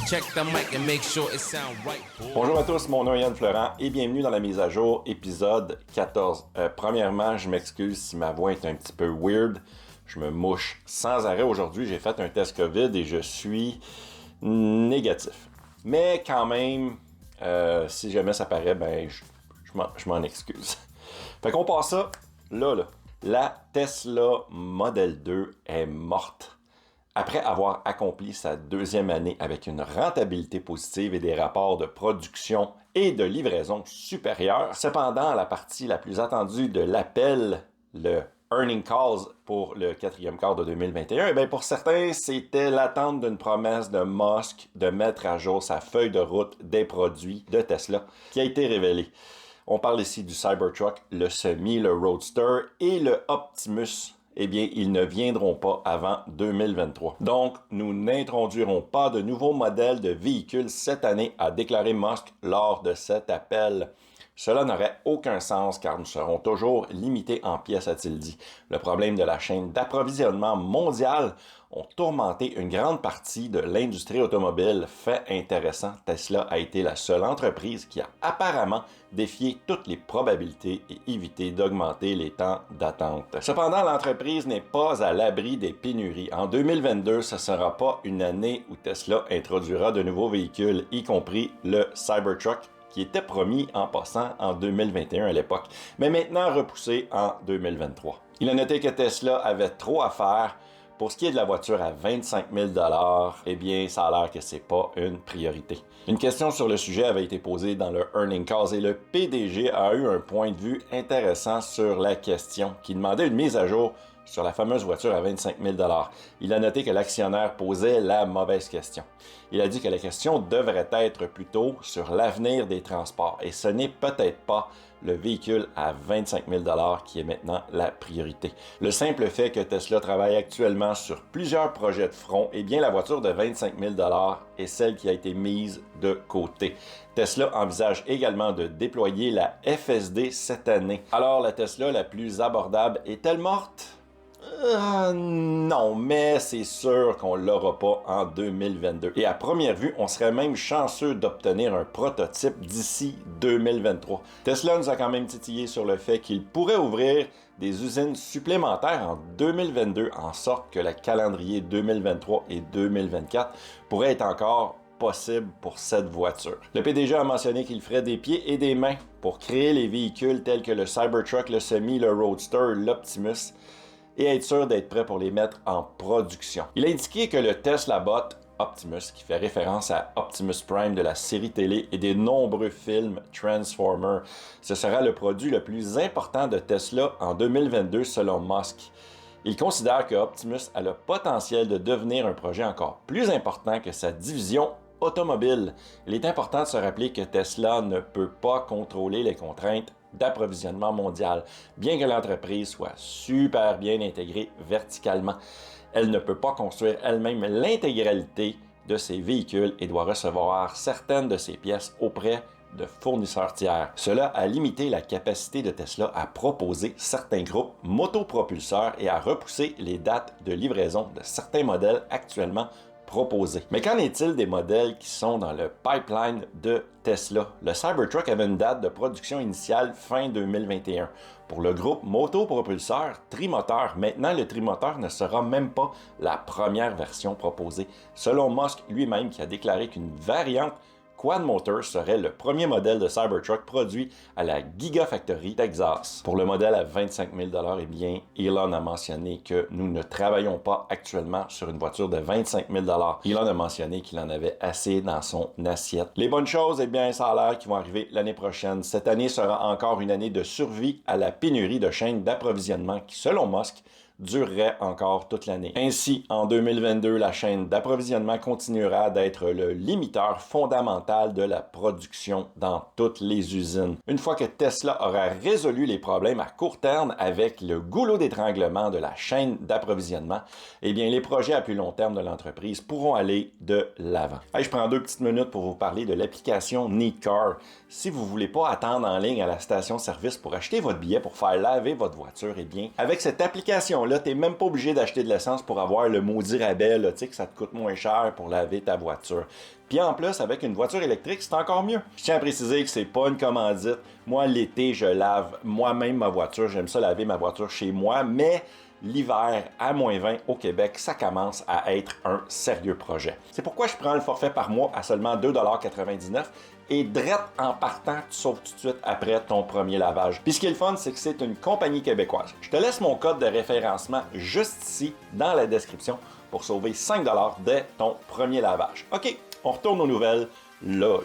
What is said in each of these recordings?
Check the mic and make sure it sound right. Bonjour à tous, mon nom est Yann Florent et bienvenue dans la mise à jour, épisode 14. Premièrement, je m'excuse si ma voix est un petit peu weird. Je me mouche sans arrêt aujourd'hui. J'ai fait un test COVID et je suis négatif. Mais quand même, si jamais ça paraît, ben je m'en excuse. Fait qu'on passe ça là. La Tesla Model 2 est morte. Après avoir accompli sa deuxième année avec une rentabilité positive et des rapports de production et de livraison supérieurs, cependant, la partie la plus attendue de l'appel, le Earning Calls pour le quatrième quart de 2021, eh bien pour certains, c'était l'attente d'une promesse de Musk de mettre à jour sa feuille de route des produits de Tesla qui a été révélée. On parle ici du Cybertruck, le Semi, le Roadster et le Optimus. Eh bien, ils ne viendront pas avant 2023. Donc, nous n'introduirons pas de nouveaux modèles de véhicules cette année, a déclaré Musk lors de cet appel. Cela n'aurait aucun sens car nous serons toujours limités en pièces, a-t-il dit. Le problème de la chaîne d'approvisionnement mondiale ont tourmenté une grande partie de l'industrie automobile. Fait intéressant, Tesla a été la seule entreprise qui a apparemment défié toutes les probabilités et évité d'augmenter les temps d'attente. Cependant, l'entreprise n'est pas à l'abri des pénuries. En 2022, ce ne sera pas une année où Tesla introduira de nouveaux véhicules, y compris le Cybertruck, qui était promis en passant en 2021 à l'époque, mais maintenant repoussé en 2023. Il a noté que Tesla avait trop à faire. Pour ce qui est de la voiture à 25 000 $, eh bien, ça a l'air que c'est pas une priorité. Une question sur le sujet avait été posée dans le Earning Calls et le PDG a eu un point de vue intéressant sur la question, qui demandait une mise à jour sur la fameuse voiture à 25 000 $. Il a noté que l'actionnaire posait la mauvaise question. Il a dit que la question devrait être plutôt sur l'avenir des transports et ce n'est peut-être pas le véhicule à 25 000 $ qui est maintenant la priorité. Le simple fait que Tesla travaille actuellement sur plusieurs projets de front, eh bien la voiture de 25 000 $ est celle qui a été mise de côté. Tesla envisage également de déployer la FSD cette année. Alors la Tesla la plus abordable est-elle morte? Non, mais c'est sûr qu'on l'aura pas en 2022. Et à première vue, on serait même chanceux d'obtenir un prototype d'ici 2023. Tesla nous a quand même titillé sur le fait qu'il pourrait ouvrir des usines supplémentaires en 2022, en sorte que le calendrier 2023 et 2024 pourrait être encore possible pour cette voiture. Le PDG a mentionné qu'il ferait des pieds et des mains pour créer les véhicules tels que le Cybertruck, le Semi, le Roadster, l'Optimus, et être sûr d'être prêt pour les mettre en production. Il a indiqué que le Tesla Bot Optimus, qui fait référence à Optimus Prime de la série télé et des nombreux films Transformers, ce sera le produit le plus important de Tesla en 2022 selon Musk. Il considère que Optimus a le potentiel de devenir un projet encore plus important que sa division automobile. Il est important de se rappeler que Tesla ne peut pas contrôler les contraintes d'approvisionnement mondial. Bien que l'entreprise soit super bien intégrée verticalement, elle ne peut pas construire elle-même l'intégralité de ses véhicules et doit recevoir certaines de ses pièces auprès de fournisseurs tiers. Cela a limité la capacité de Tesla à proposer certains groupes motopropulseurs et à repousser les dates de livraison de certains modèles actuellement proposés. Mais qu'en est-il des modèles qui sont dans le pipeline de Tesla? Le Cybertruck avait une date de production initiale fin 2021. Pour le groupe motopropulseur trimoteur, maintenant le trimoteur ne sera même pas la première version proposée. Selon Musk lui-même qui a déclaré qu'une variante Quad Motor serait le premier modèle de Cybertruck produit à la Gigafactory Texas. Pour le modèle à 25 000 $, eh bien, Elon a mentionné que nous ne travaillons pas actuellement sur une voiture de 25 000 $. Elon a mentionné qu'il en avait assez dans son assiette. Les bonnes choses, eh bien, ça a l'air qu'ils vont arriver l'année prochaine. Cette année sera encore une année de survie à la pénurie de chaînes d'approvisionnement qui, selon Musk, durerait encore toute l'année. Ainsi, en 2022, la chaîne d'approvisionnement continuera d'être le limiteur fondamental de la production dans toutes les usines. Une fois que Tesla aura résolu les problèmes à court terme avec le goulot d'étranglement de la chaîne d'approvisionnement, eh bien, les projets à plus long terme de l'entreprise pourront aller de l'avant. Hey, je prends 2 petites minutes pour vous parler de l'application NeedCar. Si vous ne voulez pas attendre en ligne à la station-service pour acheter votre billet pour faire laver votre voiture, eh bien, avec cette application option-là. Tu n'es même pas obligé d'acheter de l'essence pour avoir le maudit rabais, là, tu sais, que ça te coûte moins cher pour laver ta voiture. Puis en plus, avec une voiture électrique, c'est encore mieux. Je tiens à préciser que c'est pas une commandite. Moi, l'été, je lave moi-même ma voiture. J'aime ça laver ma voiture chez moi, mais l'hiver, à -20 au Québec, ça commence à être un sérieux projet. C'est pourquoi je prends le forfait par mois à seulement 2,99 $ et direct en partant, tu sauves tout de suite après ton premier lavage. Puis ce qui est le fun, c'est que c'est une compagnie québécoise. Je te laisse mon code de référencement juste ici, dans la description, pour sauver 5 $ dès ton premier lavage. OK, on retourne aux nouvelles là.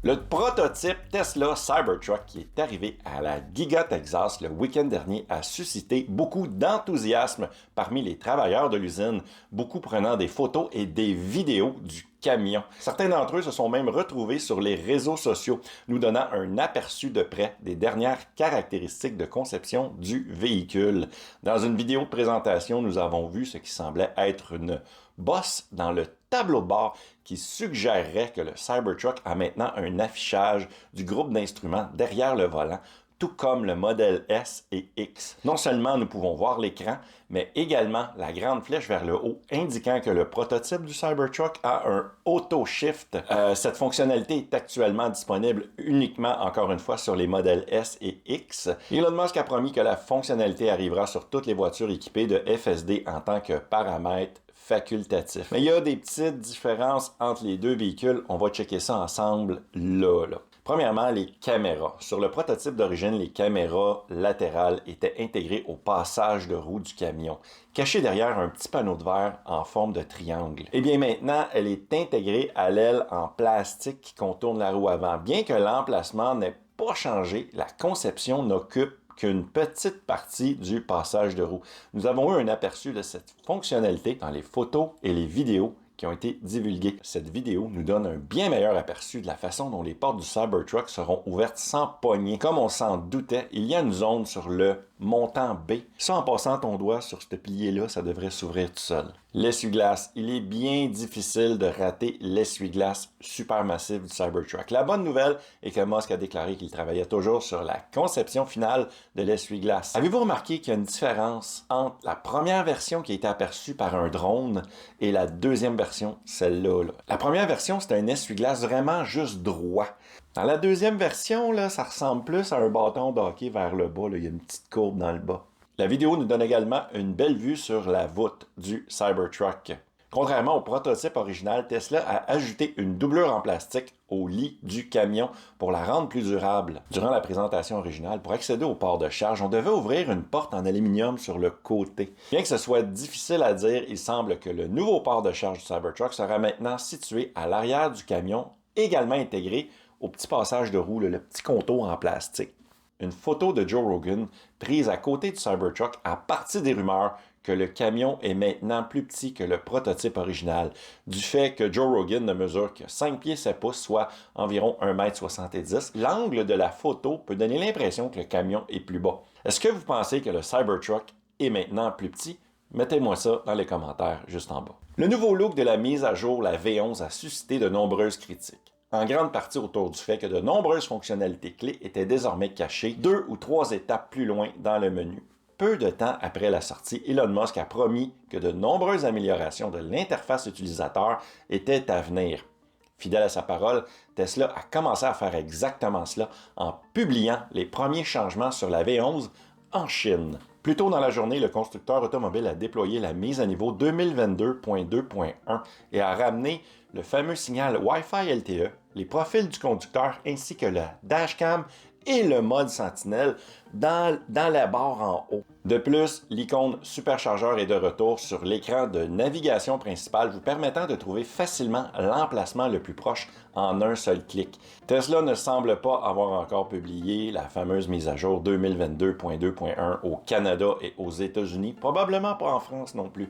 Le prototype Tesla Cybertruck qui est arrivé à la Giga Texas le week-end dernier a suscité beaucoup d'enthousiasme parmi les travailleurs de l'usine, beaucoup prenant des photos et des vidéos du camion. Certains d'entre eux se sont même retrouvés sur les réseaux sociaux, nous donnant un aperçu de près des dernières caractéristiques de conception du véhicule. Dans une vidéo de présentation, nous avons vu ce qui semblait être une bosse dans le tableau de bord qui suggérerait que le Cybertruck a maintenant un affichage du groupe d'instruments derrière le volant, tout comme le modèle S et X. Non seulement nous pouvons voir l'écran, mais également la grande flèche vers le haut indiquant que le prototype du Cybertruck a un auto-shift. Cette fonctionnalité est actuellement disponible uniquement, encore une fois, sur les modèles S et X. Elon Musk a promis que la fonctionnalité arrivera sur toutes les voitures équipées de FSD en tant que paramètre facultatif. Mais il y a des petites différences entre les deux véhicules. On va checker ça ensemble là. Premièrement, les caméras. Sur le prototype d'origine, les caméras latérales étaient intégrées au passage de roue du camion, cachées derrière un petit panneau de verre en forme de triangle. Et bien maintenant, elle est intégrée à l'aile en plastique qui contourne la roue avant. Bien que l'emplacement n'ait pas changé, la conception n'occupe qu'une petite partie du passage de roue. Nous avons eu un aperçu de cette fonctionnalité dans les photos et les vidéos qui ont été divulguées. Cette vidéo nous donne un bien meilleur aperçu de la façon dont les portes du Cybertruck seront ouvertes sans poignée. Comme on s'en doutait, il y a une zone sur le montant B. Ça, en passant ton doigt sur ce pilier-là, ça devrait s'ouvrir tout seul. L'essuie-glace. Il est bien difficile de rater l'essuie-glace supermassif du Cybertruck. La bonne nouvelle est que Musk a déclaré qu'il travaillait toujours sur la conception finale de l'essuie-glace. Avez-vous remarqué qu'il y a une différence entre la première version qui a été aperçue par un drone et la deuxième version, celle-là? La première version, c'était un essuie-glace vraiment juste droit. Dans la deuxième version, là, ça ressemble plus à un bâton de hockey vers le bas. Là. Il y a une petite courbe dans le bas. La vidéo nous donne également une belle vue sur la voûte du Cybertruck. Contrairement au prototype original, Tesla a ajouté une doublure en plastique au lit du camion pour la rendre plus durable. Durant la présentation originale, pour accéder au port de charge, on devait ouvrir une porte en aluminium sur le côté. Bien que ce soit difficile à dire, il semble que le nouveau port de charge du Cybertruck sera maintenant situé à l'arrière du camion, également intégré au petit passage de roue, le petit contour en plastique. Une photo de Joe Rogan prise à côté du Cybertruck a parti des rumeurs que le camion est maintenant plus petit que le prototype original, du fait que Joe Rogan ne mesure que 5 pieds 7 pouces, soit environ 1,70 m. L'angle de la photo peut donner l'impression que le camion est plus bas. Est-ce que vous pensez que le Cybertruck est maintenant plus petit? Mettez-moi ça dans les commentaires juste en bas. Le nouveau look de la mise à jour, la V11, a suscité de nombreuses critiques. En grande partie autour du fait que de nombreuses fonctionnalités clés étaient désormais cachées 2 ou 3 étapes plus loin dans le menu. Peu de temps après la sortie, Elon Musk a promis que de nombreuses améliorations de l'interface utilisateur étaient à venir. Fidèle à sa parole, Tesla a commencé à faire exactement cela en publiant les premiers changements sur la V11 en Chine. Plus tôt dans la journée, le constructeur automobile a déployé la mise à niveau 2022.2.1 et a ramené le fameux signal Wi-Fi LTE, les profils du conducteur ainsi que la dashcam et le mode Sentinelle dans la barre en haut. De plus, l'icône superchargeur est de retour sur l'écran de navigation principale, vous permettant de trouver facilement l'emplacement le plus proche en un seul clic. Tesla ne semble pas avoir encore publié la fameuse mise à jour 2022.2.1 au Canada et aux États-Unis, probablement pas en France non plus.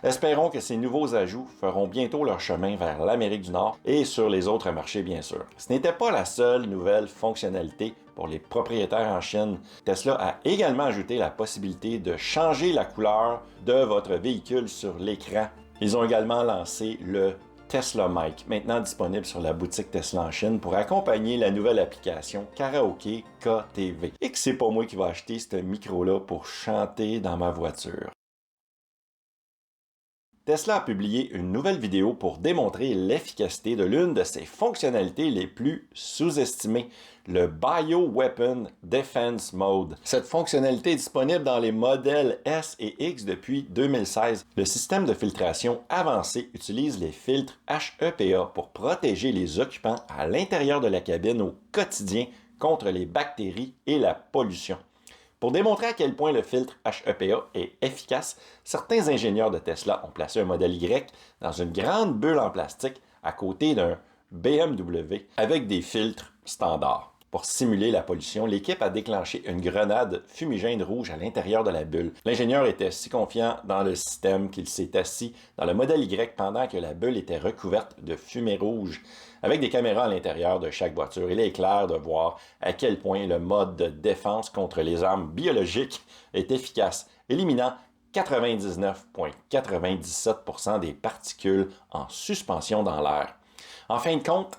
Espérons que ces nouveaux ajouts feront bientôt leur chemin vers l'Amérique du Nord et sur les autres marchés bien sûr. Ce n'était pas la seule nouvelle fonctionnalité pour les propriétaires en Chine. Tesla a également ajouté la possibilité de changer la couleur de votre véhicule sur l'écran. Ils ont également lancé le Tesla Mic, maintenant disponible sur la boutique Tesla en Chine pour accompagner la nouvelle application Karaoke KTV. Et que c'est pas moi qui va acheter ce micro-là pour chanter dans ma voiture. Tesla a publié une nouvelle vidéo pour démontrer l'efficacité de l'une de ses fonctionnalités les plus sous-estimées, le Bioweapon Defense Mode. Cette fonctionnalité est disponible dans les modèles S et X depuis 2016. Le système de filtration avancé utilise les filtres HEPA pour protéger les occupants à l'intérieur de la cabine au quotidien contre les bactéries et la pollution. Pour démontrer à quel point le filtre HEPA est efficace, certains ingénieurs de Tesla ont placé un modèle Y dans une grande bulle en plastique à côté d'un BMW avec des filtres standards. Pour simuler la pollution, l'équipe a déclenché une grenade fumigène rouge à l'intérieur de la bulle. L'ingénieur était si confiant dans le système qu'il s'est assis dans le modèle Y pendant que la bulle était recouverte de fumée rouge. Avec des caméras à l'intérieur de chaque voiture, il est clair de voir à quel point le mode de défense contre les armes biologiques est efficace, éliminant 99,97% des particules en suspension dans l'air. En fin de compte,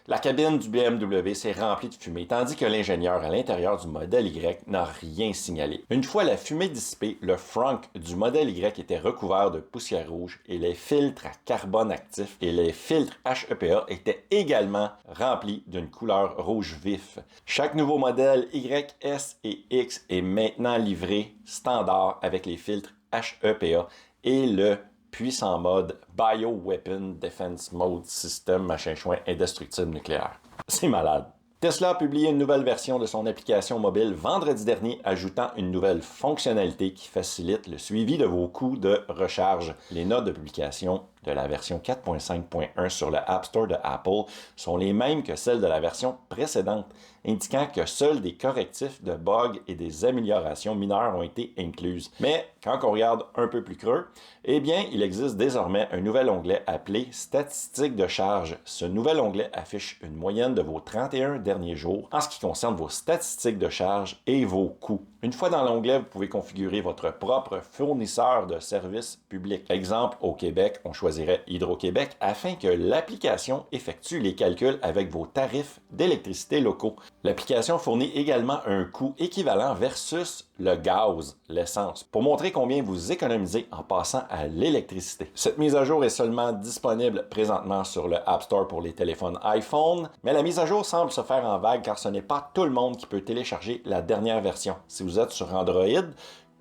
la cabine du BMW s'est remplie de fumée, tandis que l'ingénieur à l'intérieur du modèle Y n'a rien signalé. Une fois la fumée dissipée, le frunk du modèle Y était recouvert de poussière rouge et les filtres à carbone actif et les filtres HEPA étaient également remplis d'une couleur rouge vif. Chaque nouveau modèle Y, S et X est maintenant livré standard avec les filtres HEPA et le puissant mode Bioweapon Defense Mode System machin chouin indestructible nucléaire. C'est malade. Tesla a publié une nouvelle version de son application mobile vendredi dernier, ajoutant une nouvelle fonctionnalité qui facilite le suivi de vos coûts de recharge. Les notes de publication de la version 4.5.1 sur le App Store de Apple sont les mêmes que celles de la version précédente, indiquant que seuls des correctifs de bugs et des améliorations mineures ont été incluses. Mais quand on regarde un peu plus creux, eh bien, il existe désormais un nouvel onglet appelé Statistiques de charge. Ce nouvel onglet affiche une moyenne de vos 31 derniers jours en ce qui concerne vos statistiques de charge et vos coûts. Une fois dans l'onglet, vous pouvez configurer votre propre fournisseur de services publics. Exemple, au Québec, on choisirait Hydro-Québec afin que l'application effectue les calculs avec vos tarifs d'électricité locaux. L'application fournit également un coût équivalent versus le gaz, l'essence, pour montrer combien vous économisez en passant à l'électricité. Cette mise à jour est seulement disponible présentement sur le App Store pour les téléphones iPhone, mais la mise à jour semble se faire en vague car ce n'est pas tout le monde qui peut télécharger la dernière version. Si vous êtes sur Android,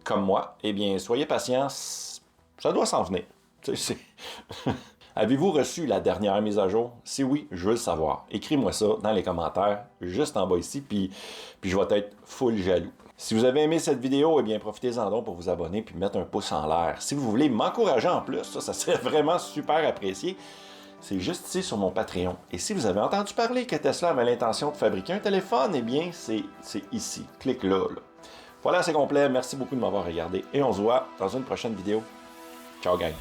comme moi, eh bien, soyez patients, ça doit s'en venir. Avez-vous reçu la dernière mise à jour? Si oui, je veux le savoir. Écris-moi ça dans les commentaires, juste en bas ici, puis je vais être full jaloux. Si vous avez aimé cette vidéo, eh bien, profitez-en donc pour vous abonner puis mettre un pouce en l'air. Si vous voulez m'encourager en plus, ça serait vraiment super apprécié. C'est juste ici sur mon Patreon. Et si vous avez entendu parler que Tesla avait l'intention de fabriquer un téléphone, eh bien, c'est ici. Clique là. Voilà, c'est complet. Merci beaucoup de m'avoir regardé et on se voit dans une prochaine vidéo. Ciao, gang!